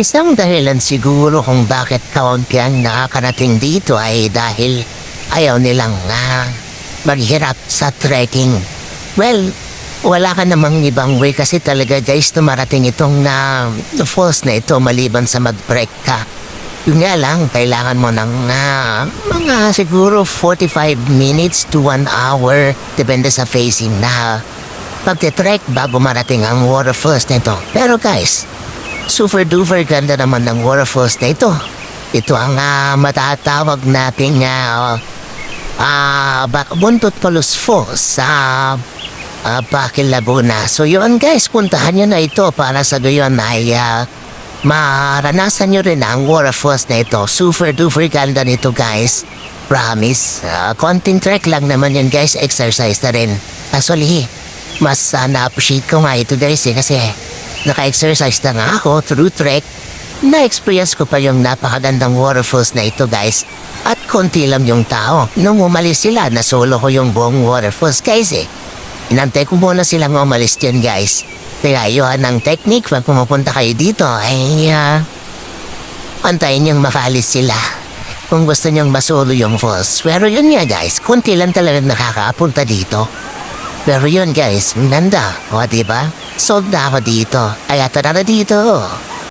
Isang dahilan siguro kung bakit kaunti ang nakakarating dito ay dahil ayaw nilang maghirap sa trekking. Well, wala ka namang ibang way kasi talaga guys tumarating itong falls na ito maliban sa mag-trek ka. Yun nga lang, kailangan mo ng mga siguro 45 minutes to 1 hour depende sa facing na pagtitrek bago marating ang waterfalls na ito. Pero guys, super duper ganda naman ng waterfalls na ito. Ito ang matatawag nating Buntot Palos Falls sa Bacil, Laguna. So yun guys, puntahan nyo na ito para sa gayon ay maranasan nyo rin ang waterfalls na ito. Super duper ganda nito guys. Promise. Konting trek lang naman yun guys, exercise na rin. Actually, mas na-appreciate ko nga ito guys kasi naka-exercise na nga ako through trek. Na-experience ko pa yung napakagandang waterfalls na ito guys. At konti lang yung tao. Nung umalis sila, nasolo ko yung buong waterfalls guys eh. Inantay ko muna silang umalis dyan guys. Kaya yun ang technique pag pumupunta kayo dito ay antayin niyong makaalis sila. Kung gusto niyong masolo yung falls. Pero yun nga guys, konti lang talagang nakakapunta dito. Pero yun guys, ganda. O diba? Sold na ako dito. Kaya tara na dito.